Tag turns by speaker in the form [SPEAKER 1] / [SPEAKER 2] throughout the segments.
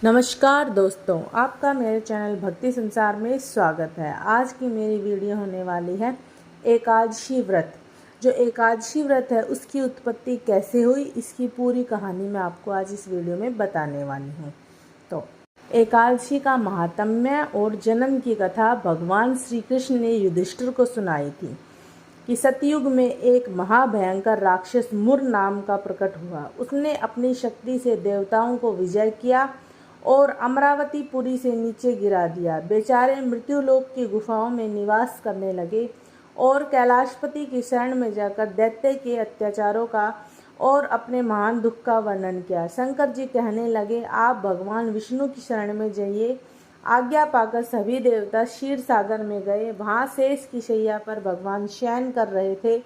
[SPEAKER 1] नमस्कार दोस्तों, आपका मेरे चैनल भक्ति संसार में स्वागत है। आज की मेरी वीडियो होने वाली है एकादशी व्रत। जो एकादशी व्रत है उसकी उत्पत्ति कैसे हुई, इसकी पूरी कहानी मैं आपको आज इस वीडियो में बताने वाली हूँ। तो एकादशी का महात्म्य और जन्म की कथा भगवान श्री कृष्ण ने युधिष्ठिर को सुनाई थी कि सतयुग में एक महाभयंकर राक्षस मुर नाम का प्रकट हुआ। उसने अपनी शक्ति से देवताओं को विजय किया और अमरावती पुरी से नीचे गिरा दिया। बेचारे मृत्युलोक की गुफाओं में निवास करने लगे और कैलाशपति की शरण में जाकर दैत्य के अत्याचारों का और अपने महान दुख का वर्णन किया। शंकर जी कहने लगे, आप भगवान विष्णु की शरण में जाइए। आज्ञा पाकर सभी देवता क्षीर सागर में गए। वहां शेष की शैया पर भगवान शयन कर रहे थे।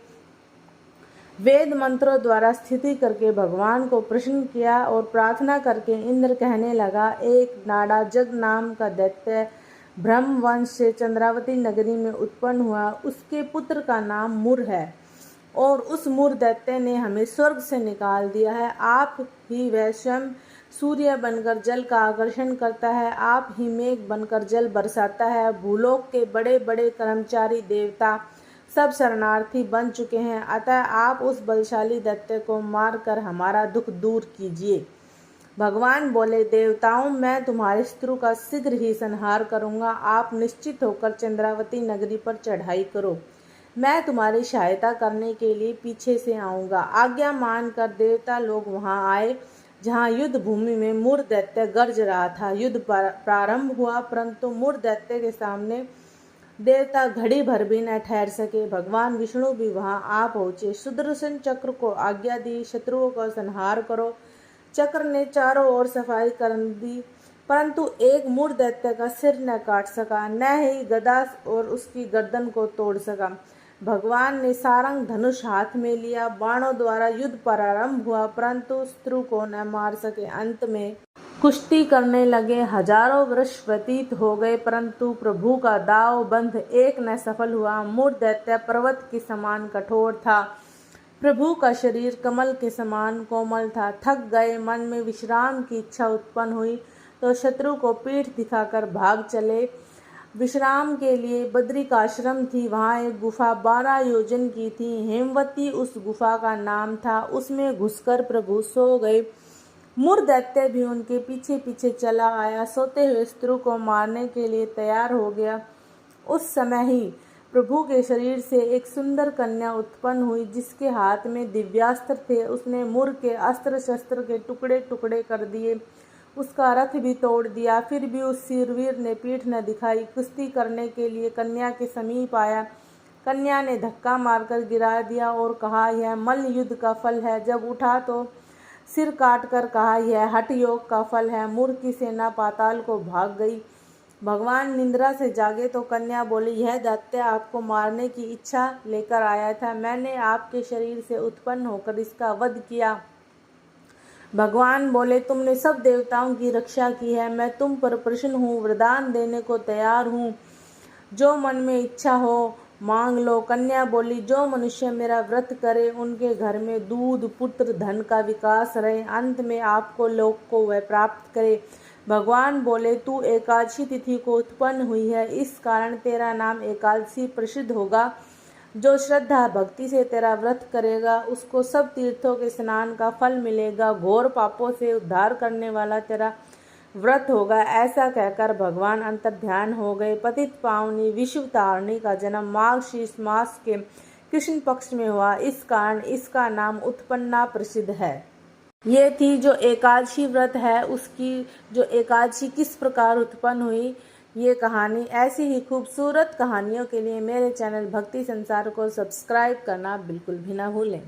[SPEAKER 1] वेद मंत्रों द्वारा स्थिति करके भगवान को प्रसन्न किया और प्रार्थना करके इंद्र कहने लगा, एक नाड़ाजग नाम का दैत्य ब्रह्म वंश से चंद्रावती नगरी में उत्पन्न हुआ। उसके पुत्र का नाम मुर है और उस मुर दैत्य ने हमें स्वर्ग से निकाल दिया है। आप ही वह स्वयं सूर्य बनकर जल का आकर्षण करता है, आप ही मेघ बनकर जल बरसाता है। भूलोक के बड़े बड़े कर्मचारी देवता सब शरणार्थी बन चुके हैं, अतः आप उस बलशाली दैत्य को मारकर हमारा दुख दूर कीजिए। भगवान बोले, देवताओं, मैं तुम्हारे शत्रु का शीघ्र ही संहार करूंगा। आप निश्चित होकर चंद्रावती नगरी पर चढ़ाई करो, मैं तुम्हारी सहायता करने के लिए पीछे से आऊंगा। आज्ञा मानकर देवता लोग वहां आए जहां युद्ध भूमि में मुर दैत्य गरज रहा था। युद्ध प्रारंभ हुआ, परंतु मुर दैत्य के सामने देवता घड़ी भर भी न ठहर सके। भगवान विष्णु भी वहां आ पहुंचे। सुदर्शन चक्र को आज्ञा दी, शत्रुओं का संहार करो। चक्र ने चारों ओर सफाई कर दी, परंतु एक मुर दैत्य का सिर न काट सका, न ही गदा और उसकी गर्दन को तोड़ सका। भगवान ने सारंग धनुष हाथ में लिया। बाणों द्वारा युद्ध प्रारंभ हुआ, परंतु शत्रु को न मार सके। अंत में कुश्ती करने लगे। हजारों वर्ष व्यतीत हो गए, परंतु प्रभु का दाव बंध एक न सफल हुआ। मुर दैत्य पर्वत के समान कठोर था, प्रभु का शरीर कमल के समान कोमल था। थक गए, मन में विश्राम की इच्छा उत्पन्न हुई तो शत्रु को पीठ दिखाकर भाग चले। विश्राम के लिए बद्रिकाश्रम थी, वहां एक गुफा 12 योजन की थी। हेमवती उस गुफा का नाम था। उसमें घुसकर प्रभु सो गए। मुर दैत्य भी उनके पीछे पीछे चला आया, सोते हुए शत्रु को मारने के लिए तैयार हो गया। उस समय ही प्रभु के शरीर से एक सुंदर कन्या उत्पन्न हुई, जिसके हाथ में दिव्यास्त्र थे। उसने मुर के अस्त्र शस्त्र के टुकड़े टुकड़े कर दिए, उसका रथ भी तोड़ दिया। फिर भी उस शूरवीर ने पीठ न दिखाई। कुश्ती करने के लिए कन्या के समीप आया। कन्या ने धक्का मारकर गिरा दिया और कहा, यह मल्ल युद्ध का फल है। जब उठा तो सिर काट कर कहा, यह हठ योग का फल है। मुर की सेना पाताल को भाग गई। भगवान निंद्रा से जागे तो कन्या बोली, यह दैत्य आपको मारने की इच्छा लेकर आया था। मैंने आपके शरीर से उत्पन्न होकर इसका वध किया। भगवान बोले, तुमने सब देवताओं की रक्षा की है, मैं तुम पर प्रसन्न हूँ, वरदान देने को तैयार हूँ। जो मन में इच्छा हो मांग लो। कन्या बोली, जो मनुष्य मेरा व्रत करे उनके घर में दूध पुत्र धन का विकास रहे, अंत में आपको लोक को वह प्राप्त करे। भगवान बोले, तू एकादशी तिथि को उत्पन्न हुई है, इस कारण तेरा नाम एकादशी प्रसिद्ध होगा। जो श्रद्धा भक्ति से तेरा व्रत करेगा उसको सब तीर्थों के स्नान का फल मिलेगा। घोर पापों से उद्धार करने वाला तेरा व्रत होगा। ऐसा कहकर भगवान अंतर्ध्यान हो गए। पतित पावनी विश्व तारणी का जन्म माघ शीर्ष मास के कृष्ण पक्ष में हुआ, इस कारण इसका नाम उत्पन्ना प्रसिद्ध है। ये थी जो एकादशी व्रत है, उसकी जो एकादशी किस प्रकार उत्पन्न हुई ये कहानी। ऐसी ही खूबसूरत कहानियों के लिए मेरे चैनल भक्ति संसार को सब्सक्राइब करना बिल्कुल भी ना भूलें।